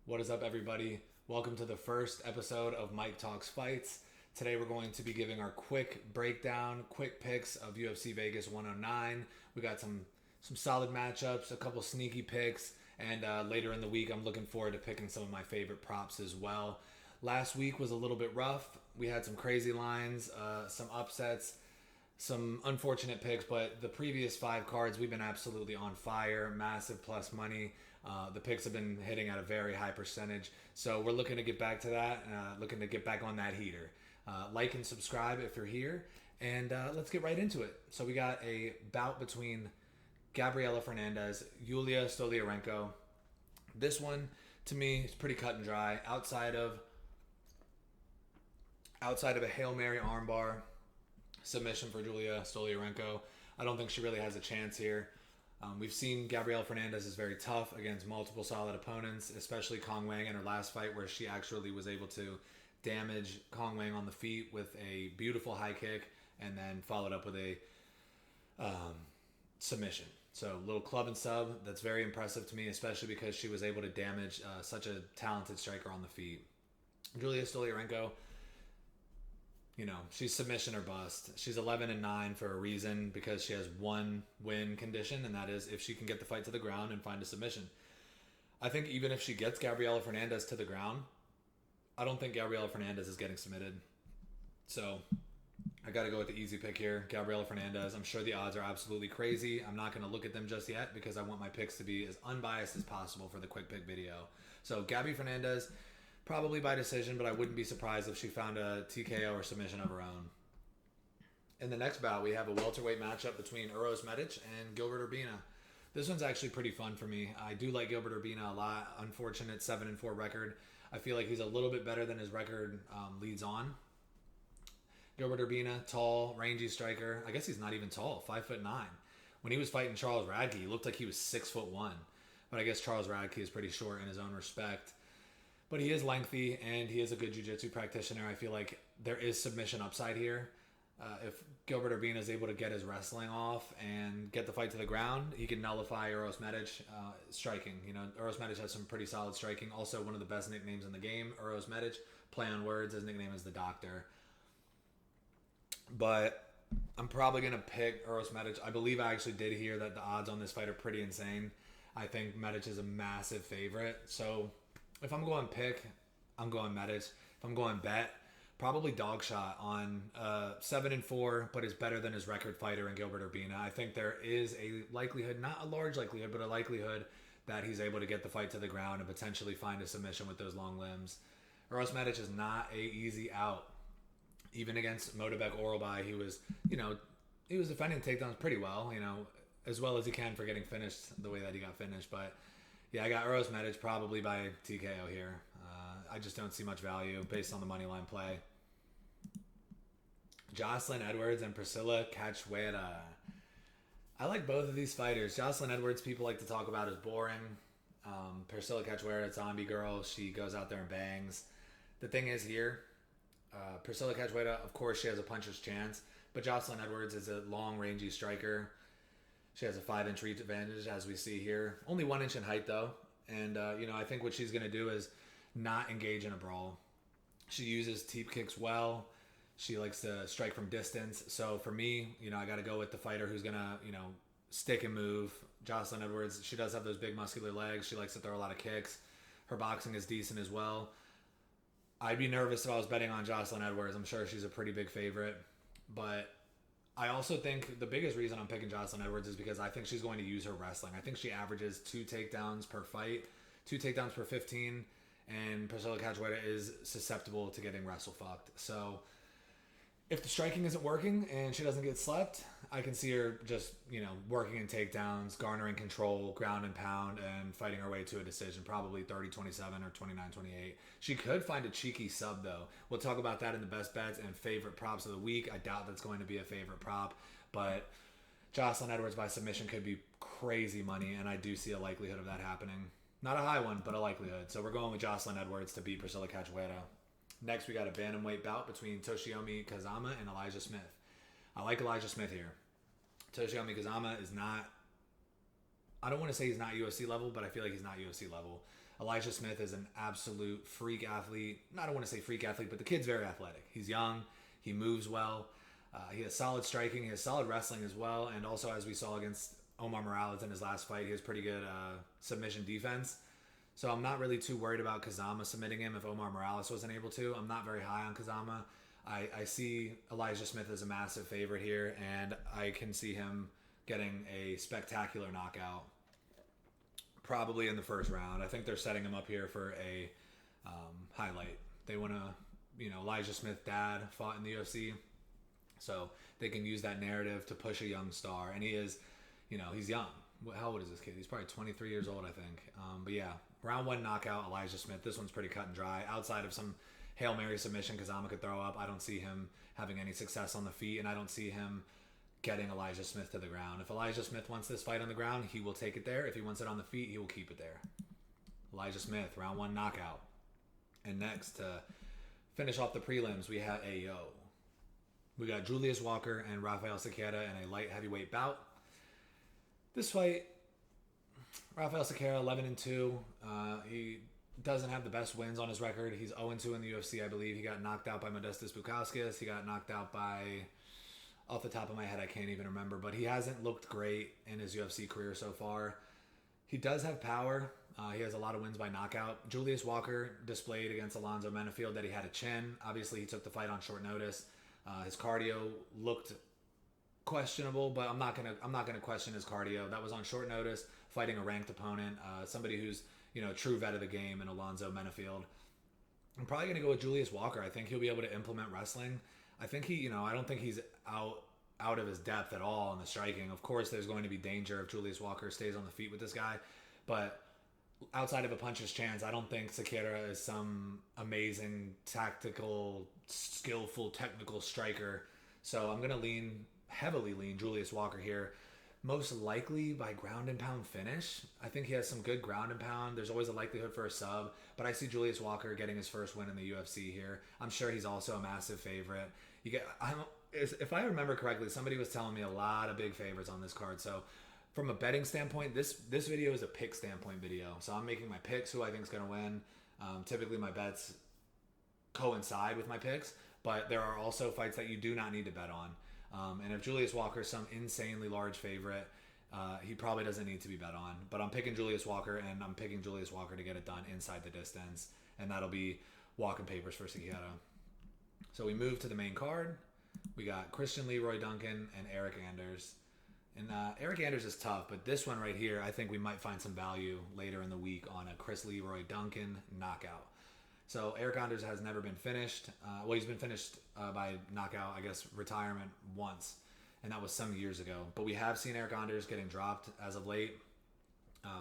What is up, everybody? Welcome to the first episode of Mike Talks Fights. Today we're going to be giving our quick breakdown, quick picks of UFC Vegas 109. We got some solid matchups, a couple sneaky picks, and later in the week I'm looking forward to picking some of my favorite props as well. Last week was a little bit rough. We had some crazy lines, some upsets, some unfortunate picks, but the previous five cards we've been absolutely on fire. Massive plus money. The picks have been hitting at a very high percentage, so we're looking to get back to that. Looking to get back on that heater. Like and subscribe if you're here, and let's get right into it. So we got a bout between Gabriela Fernandez, Yulia Stoliarenko. This one, to me, is pretty cut and dry. Outside of a Hail Mary armbar submission for Julia Stoliarenko, I don't think she really has a chance here. We've seen Gabriela Fernandez is very tough against multiple solid opponents, especially Kong Wang in her last fight, where she actually was able to damage Kong Wang on the feet with a beautiful high kick and then followed up with a submission. So little club and sub, that's very impressive to me, especially because she was able to damage such a talented striker on the feet. Julia Stoliarenko, she's submission or bust. She's 11-9 for a reason, because she has one win condition, and that is if she can get the fight to the ground and find a submission. I think even if she gets Gabriela Fernandez to the ground, I don't think Gabriela Fernandez is getting submitted. So I got to go with the easy pick here, Gabriela Fernandez. I'm sure the odds are absolutely crazy. I'm not going to look at them just yet because I want my picks to be as unbiased as possible for the quick pick video. So Gabby Fernandez, probably by decision, but I wouldn't be surprised if she found a TKO or submission of her own. In the next bout, we have a welterweight matchup between Uros Medic and Gilbert Urbina. This one's actually pretty fun for me. I do like Gilbert Urbina a lot. Unfortunate 7-4 record. I feel like he's a little bit better than his record leads on. Gilbert Urbina, tall, rangy striker. I guess he's not even tall, 5'9". When he was fighting Charles Radke, he looked like he was 6'1". But I guess Charles Radke is pretty short in his own respect. But he is lengthy, and he is a good jiu-jitsu practitioner. I feel like there is submission upside here. If Gilbert Urbina is able to get his wrestling off and get the fight to the ground, he can nullify Uros Medic striking. Uros Medic has some pretty solid striking. Also, one of the best nicknames in the game, Uros Medic. Play on words, his nickname is the Doctor. But I'm probably going to pick Uros Medic. I believe I actually did hear that the odds on this fight are pretty insane. I think Medic is a massive favorite. So if I'm going pick, I'm going Medic. If I'm going bet, probably dog shot on 7-4, but is better than his record fighter in Gilbert Urbina. I think there is a likelihood, not a large likelihood, but a likelihood that he's able to get the fight to the ground and potentially find a submission with those long limbs. Uros Medic is not a easy out. Even against Motabek Oralbai, he was defending takedowns pretty well, as well as he can for getting finished the way that he got finished. But yeah, I got Uros Medic probably by TKO here. I just don't see much value based on the money line play. Jocelyn Edwards and Priscilla Cachoeira. I like both of these fighters. Jocelyn Edwards, people like to talk about as boring. Priscilla Cachoeira, zombie girl. She goes out there and bangs. The thing is here, Priscilla Cachoeira, of course, she has a puncher's chance, but Jocelyn Edwards is a long, rangy striker. She has a 5-inch reach advantage, as we see here. Only 1 inch in height, though. And, I think what she's going to do is not engage in a brawl. She uses teep kicks well. She likes to strike from distance. So for me, I got to go with the fighter who's going to, stick and move. Jocelyn Edwards, she does have those big muscular legs. She likes to throw a lot of kicks. Her boxing is decent as well. I'd be nervous if I was betting on Jocelyn Edwards. I'm sure she's a pretty big favorite. But I also think the biggest reason I'm picking Jocelyn Edwards is because I think she's going to use her wrestling. I think she averages 2 takedowns per fight, 2 takedowns per 15, and Priscilla Cachoeira is susceptible to getting wrestle fucked. So if the striking isn't working and she doesn't get slept, I can see her just, working in takedowns, garnering control, ground and pound, and fighting her way to a decision, probably 30-27 or 29-28. She could find a cheeky sub, though. We'll talk about that in the best bets and favorite props of the week. I doubt that's going to be a favorite prop, but Jocelyn Edwards by submission could be crazy money, and I do see a likelihood of that happening. Not a high one, but a likelihood. So we're going with Jocelyn Edwards to beat Priscilla Cachoeira. Next, we got a bantamweight bout between Toshiomi Kazama and Elijah Smith. I like Elijah Smith here. Toshiomi Kazama is not, I don't want to say he's not UFC level, but I feel like he's not UFC level. Elijah Smith is an absolute freak athlete. I don't want to say freak athlete, but the kid's very athletic. He's young. He moves well. He has solid striking. He has solid wrestling as well. And also, as we saw against Omar Morales in his last fight, he has pretty good submission defense. So I'm not really too worried about Kazama submitting him if Omar Morales wasn't able to. I'm not very high on Kazama. I see Elijah Smith as a massive favorite here, and I can see him getting a spectacular knockout, probably in the first round. I think they're setting him up here for a highlight. They want to, Elijah Smith's dad fought in the UFC, so they can use that narrative to push a young star. And he is, he's young. How old is this kid? He's probably 23 years old, I think. But yeah, round 1 knockout, Elijah Smith. This one's pretty cut and dry. Outside of some Hail Mary submission Kazama could throw up, I don't see him having any success on the feet, and I don't see him getting Elijah Smith to the ground. If Elijah Smith wants this fight on the ground, he will take it there. If he wants it on the feet, he will keep it there. Elijah Smith, round 1 knockout. And next, to finish off the prelims, we have we got Julius Walker and Rafael Sequeira in a light heavyweight bout. This fight, Rafael Sequeira, 11-2. He doesn't have the best wins on his record. He's 0-2 in the UFC, I believe. He got knocked out by Modestas Bukauskas. He got knocked out by, off the top of my head, I can't even remember. But he hasn't looked great in his UFC career so far. He does have power. He has a lot of wins by knockout. Julius Walker displayed against Alonzo Menafield that he had a chin. Obviously, he took the fight on short notice. His cardio looked questionable, but I'm not gonna question his cardio. That was on short notice, fighting a ranked opponent, somebody who's true vet of the game in Alonzo Menafield. I'm probably gonna go with Julius Walker. I think he'll be able to implement wrestling. I think I don't think he's out of his depth at all in the striking. Of course, there's going to be danger if Julius Walker stays on the feet with this guy, but outside of a puncher's chance, I don't think Sequeira is some amazing tactical, skillful, technical striker. So I'm gonna heavily lean Julius Walker here, most likely by ground and pound finish. I think he has some good ground and pound. There's always a likelihood for a sub, but I see Julius Walker getting his first win in the UFC here. I'm sure he's also a massive favorite. If I remember correctly, somebody was telling me a lot of big favorites on this card. So from a betting standpoint, this video is a pick standpoint video. So I'm making my picks, who I think is going to win. Typically my bets coincide with my picks, but there are also fights that you do not need to bet on. And if Julius Walker is some insanely large favorite, he probably doesn't need to be bet on. But I'm picking Julius Walker, and I'm picking Julius Walker to get it done inside the distance. And that'll be walking papers for Sequeira. So we move to the main card. We got Christian Leroy Duncan and Eric Anders. And Eric Anders is tough, but this one right here, I think we might find some value later in the week on a Chris Leroy Duncan knockout. So Eric Anders has never been finished. He's been finished by knockout, I guess, retirement once, and that was some years ago. But we have seen Eric Anders getting dropped as of late.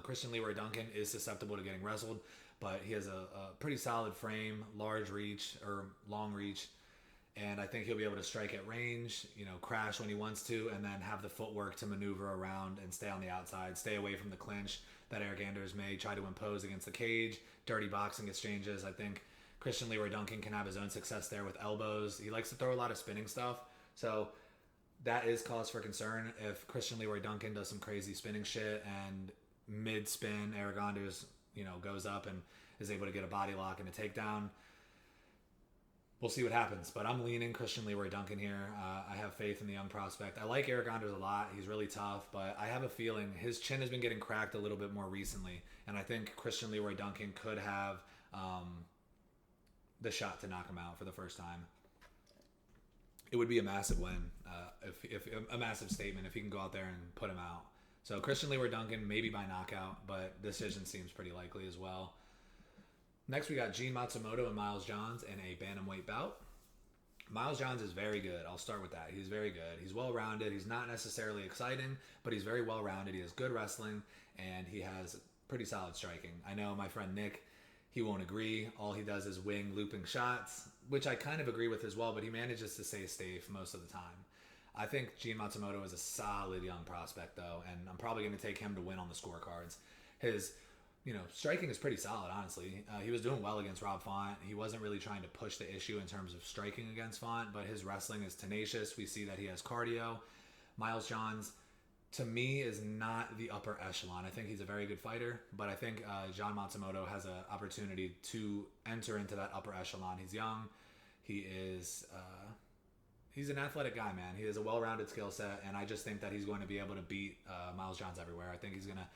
Christian Leroy Duncan is susceptible to getting wrestled, but he has a pretty solid frame, long reach, and I think he'll be able to strike at range, crash when he wants to, and then have the footwork to maneuver around and stay on the outside, stay away from the clinch that Eric Anders may try to impose against the cage, dirty boxing exchanges. I think Christian Leroy Duncan can have his own success there with elbows. He likes to throw a lot of spinning stuff, so that is cause for concern if Christian Leroy Duncan does some crazy spinning shit and mid-spin Eric Anders, goes up and is able to get a body lock and a takedown. We'll see what happens, but I'm leaning Christian Leroy Duncan here. I have faith in the young prospect. I like Eric Anders a lot. He's really tough, but I have a feeling his chin has been getting cracked a little bit more recently, and I think Christian Leroy Duncan could have the shot to knock him out for the first time. It would be a massive win, if a massive statement if he can go out there and put him out. So Christian Leroy Duncan, maybe by knockout, but decision seems pretty likely as well. Next, we got Gene Matsumoto and Miles Johns in a bantamweight bout. Miles Johns is very good. I'll start with that. He's very good. He's well-rounded. He's not necessarily exciting, but he's very well-rounded. He has good wrestling, and he has pretty solid striking. I know my friend Nick, he won't agree. All he does is wing looping shots, which I kind of agree with as well, but he manages to stay safe most of the time. I think Gene Matsumoto is a solid young prospect, though, and I'm probably going to take him to win on the scorecards. His striking is pretty solid, honestly. He was doing well against Rob Font. He wasn't really trying to push the issue in terms of striking against Font, but his wrestling is tenacious. We see that he has cardio. Miles Johns to me, is not the upper echelon. I think he's a very good fighter, but I think John Matsumoto has an opportunity to enter into that upper echelon. He's young. He is he's an athletic guy, man. He has a well-rounded skill set, and I just think that he's going to be able to beat Miles Johns everywhere. I think he's going to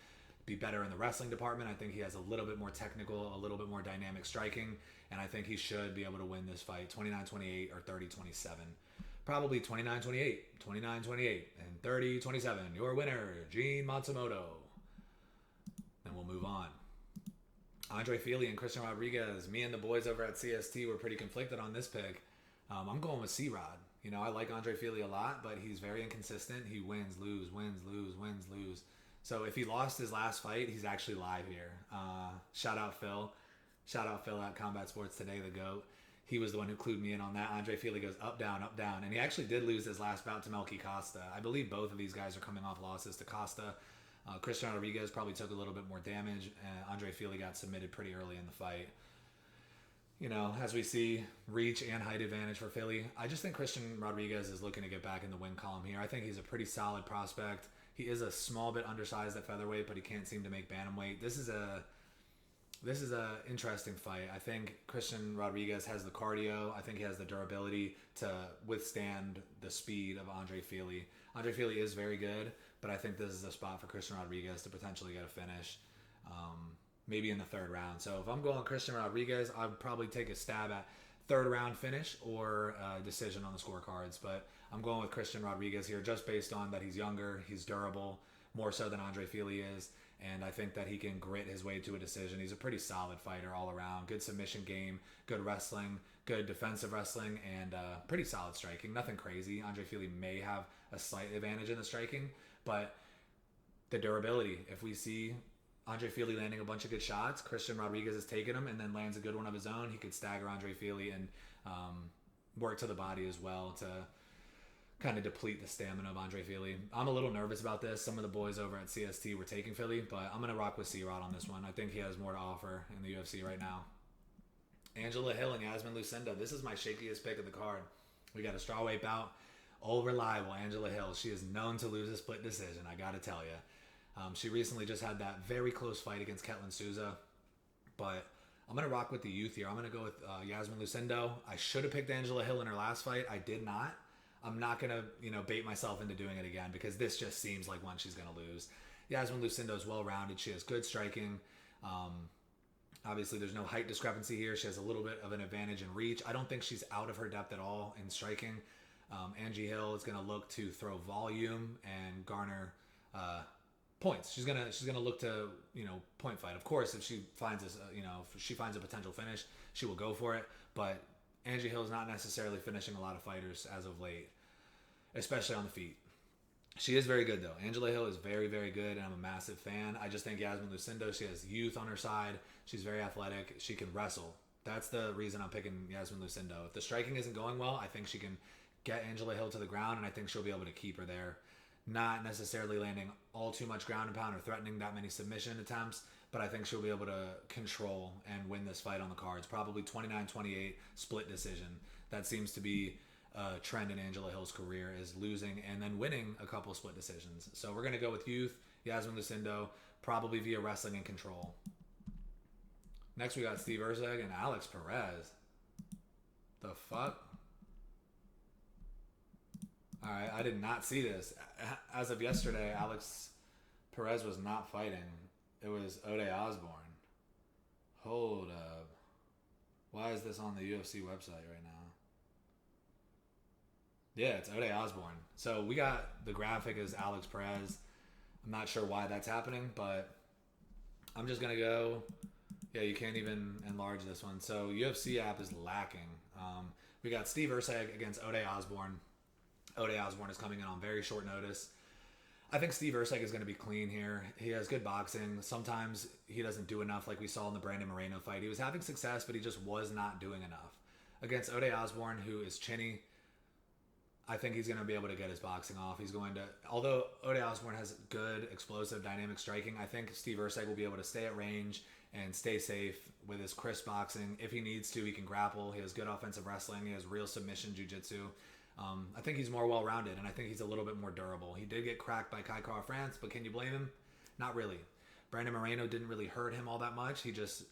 be better in the wrestling department. I think he has a little bit more technical, a little bit more dynamic striking, and I think he should be able to win this fight 29-28 or 30-27. Probably 29-28, 29-28, and 30-27. Your winner, Gene Matsumoto. Then we'll move on. Andre Fili and Christian Rodriguez. Me and the boys over at CST were pretty conflicted on this pick. I'm going with C-Rod. You know, I like Andre Fili a lot, but he's very inconsistent. He wins, lose, wins, lose, wins, lose. So if he lost his last fight, he's actually live here. Shout out Phil. Shout out Phil at Combat Sports Today, the GOAT. He was the one who clued me in on that. Andre Fili goes up, down, up, down. And he actually did lose his last bout to Melky Costa. I believe both of these guys are coming off losses to Costa. Christian Rodriguez probably took a little bit more damage, and Andre Fili got submitted pretty early in the fight. You know, as we see, reach and height advantage for Philly. I just think Christian Rodriguez is looking to get back in the win column here. I think he's a pretty solid prospect. He is a small bit undersized at featherweight, but he can't seem to make bantamweight. This is a interesting fight. I think Christian Rodriguez has the cardio. I think he has the durability to withstand the speed of Andre Fili. Andre Fili is very good, but I think this is a spot for Christian Rodriguez to potentially get a finish, maybe in the third round. So if I'm going Christian Rodriguez, I'd probably take a stab at third round finish or decision on the scorecards. But I'm going with Christian Rodriguez here just based on that he's younger, he's durable, more so than Andre Fili is. And I think that he can grit his way to a decision. He's a pretty solid fighter all around. Good submission game, good wrestling, good defensive wrestling, and pretty solid striking. Nothing crazy. Andre Fili may have a slight advantage in the striking, but the durability. If we see Andre Fili landing a bunch of good shots, Christian Rodriguez is taking them and then lands a good one of his own, he could stagger Andre Fili and work to the body as well to kind of deplete the stamina of Andre Fili. I'm a little nervous about this. Some of the boys over at CST were taking Fili, but I'm going to rock with C-Rod on this one. I think he has more to offer in the UFC right now. Angela Hill and Yasmin Lucinda. This is my shakiest pick of the card. We got a strawweight bout. All reliable Angela Hill. She is known to lose a split decision, I got to tell you. She recently just had that very close fight against Ketlin Souza, but I'm going to rock with the youth here. I'm going to go with Yasmin Lucindo. I should have picked Angela Hill in her last fight. I did not. I'm not going to, bait myself into doing it again because this just seems like one she's going to lose. Yasmin Lucindo is well-rounded. She has good striking. Obviously, there's no height discrepancy here. She has a little bit of an advantage in reach. I don't think she's out of her depth at all in striking. Angie Hill is going to look to throw volume and garner points. She's gonna look to point fight. Of course, if she finds if she finds a potential finish, she will go for it. But Angie Hill is not necessarily finishing a lot of fighters as of late, especially on the feet. She is very good though. Angela Hill is very, very good, and I'm a massive fan. I just think Yasmin Lucindo, she has youth on her side. She's very athletic. She can wrestle. That's the reason I'm picking Yasmin Lucindo. If the striking isn't going well, I think she can get Angela Hill to the ground, and I think she'll be able to keep her there. Not necessarily landing all too much ground and pound or threatening that many submission attempts, but I think she'll be able to control and win this fight on the cards. Probably 29-28 split decision. That seems to be a trend in Angela Hill's career, is losing and then winning a couple split decisions. So we're going to go with youth, Yasmin Lucindo, probably via wrestling and control. Next we got Steve Urzeg and Alex Perez. The fuck? All right, I did not see this. As of yesterday, Alex Perez was not fighting. It was Ode Osborne. Hold up. Why is this on the UFC website right now? Yeah, it's Ode Osborne. So we got the graphic as Alex Perez. I'm not sure why that's happening, but I'm just going to go. Yeah, you can't even enlarge this one. So UFC app is lacking. We got Steve Urzeg against Ode Osborne. Ode Osborne is coming in on very short notice. I think Steve Urzeg is going to be clean here. He has good boxing. Sometimes he doesn't do enough, like we saw in the Brandon Moreno fight. He was having success, but he just was not doing enough. Against Ode Osborne, who is chinny, I think he's going to be able to get his boxing off. He's going to, although Ode Osborne has good, explosive, dynamic striking, I think Steve Urzeg will be able to stay at range and stay safe with his crisp boxing. If he needs to, he can grapple. He has good offensive wrestling. He has real submission jiu-jitsu. I think he's more well-rounded, and I think he's a little bit more durable. He did get cracked by Kai Kara France, but can you blame him? Not really. Brandon Moreno didn't really hurt him all that much. He just,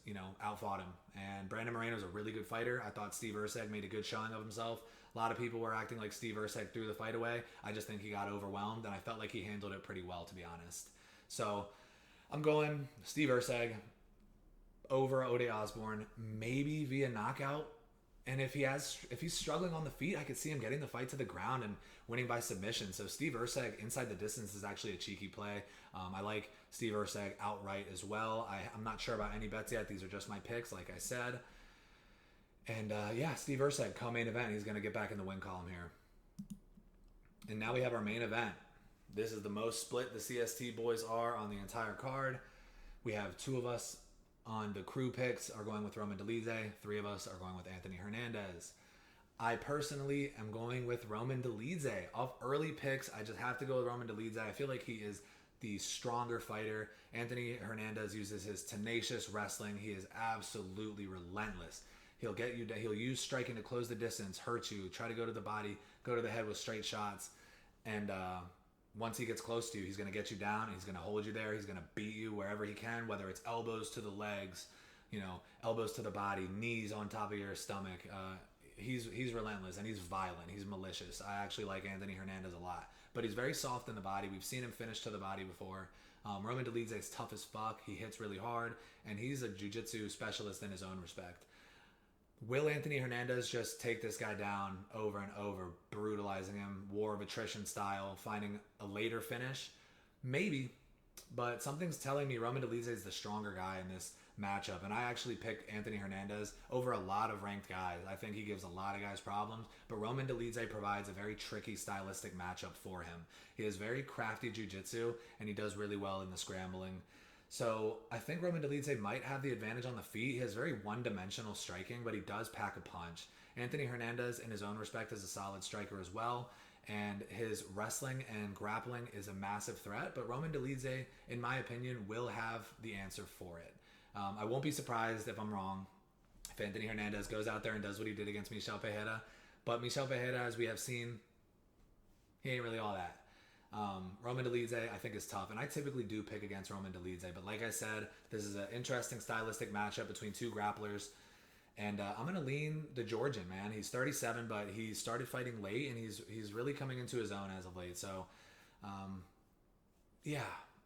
outfought him. And Brandon Moreno's a really good fighter. I thought Steve Erceg made a good showing of himself. A lot of people were acting like Steve Erceg threw the fight away. I just think he got overwhelmed, and I felt like he handled it pretty well, to be honest. So I'm going Steve Erceg over Ode Osborne, maybe via knockout. And if he's struggling on the feet, I could see him getting the fight to the ground and winning by submission. So Steve Erceg inside the distance is actually a cheeky play. I like Steve Erceg outright as well. I'm not sure about any bets yet. These are just my picks, like I said. And Steve Erceg, co-main event. He's going to get back in the win column here. And now we have our main event. This is the most split the CST boys are on the entire card. We have two of us on the crew picks are going with Roman Dolidze. Three of us are going with Anthony Hernandez. I personally am going with Roman Dolidze. Off early picks, I just have to go with Roman Dolidze. I feel like he is the stronger fighter. Anthony Hernandez uses his tenacious wrestling. He is absolutely relentless. He'll get you. He'll use striking to close the distance, hurt you, try to go to the body, go to the head with straight shots, and once he gets close to you, he's going to get you down. He's going to hold you there. He's going to beat you wherever he can, whether it's elbows to the legs, elbows to the body, knees on top of your stomach. He's relentless, and he's violent. He's malicious. I actually like Anthony Hernandez a lot, but he's very soft in the body. We've seen him finish to the body before. Roman Dolidze is tough as fuck. He hits really hard, and he's a jiu-jitsu specialist in his own respect. Will Anthony Hernandez just take this guy down over and over, brutalizing him, war of attrition style, finding a later finish? Maybe, but something's telling me Roman Dolidze is the stronger guy in this matchup, and I actually picked Anthony Hernandez over a lot of ranked guys. I think he gives a lot of guys problems, but Roman Dolidze provides a very tricky stylistic matchup for him. He has very crafty jiu-jitsu, and he does really well in the scrambling. So I think Roman Dolidze might have the advantage on the feet. He has very one-dimensional striking, but he does pack a punch. Anthony Hernandez, in his own respect, is a solid striker as well, and his wrestling and grappling is a massive threat, but Roman Dolidze, in my opinion, will have the answer for it. I won't be surprised if I'm wrong, if Anthony Hernandez goes out there and does what he did against Michel Pereira, but Michel Pereira, as we have seen, he ain't really all that. Roman Dolidze, I think, is tough, and I typically do pick against Roman Dolidze, but like I said, this is an interesting stylistic matchup between two grapplers, and I'm going to lean the Georgian, man. He's 37, but he started fighting late, and he's really coming into his own as of late, so I'm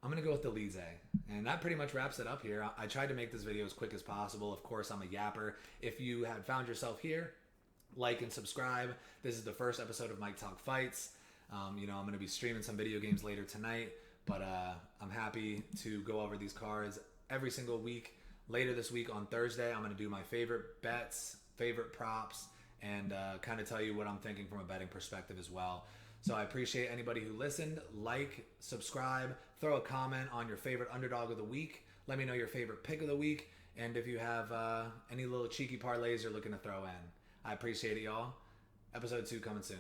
going to go with Dolidze, and that pretty much wraps it up here. I tried to make this video as quick as possible. Of course, I'm a yapper. If you had found yourself here, like and subscribe. This is the first episode of Mike Talk Fights. I'm going to be streaming some video games later tonight, but I'm happy to go over these cards every single week. Later this week on Thursday, I'm going to do my favorite bets, favorite props, and kind of tell you what I'm thinking from a betting perspective as well. So I appreciate anybody who listened. Like, subscribe, throw a comment on your favorite underdog of the week. Let me know your favorite pick of the week, and if you have any little cheeky parlays you're looking to throw in. I appreciate it, y'all. Episode 2 coming soon.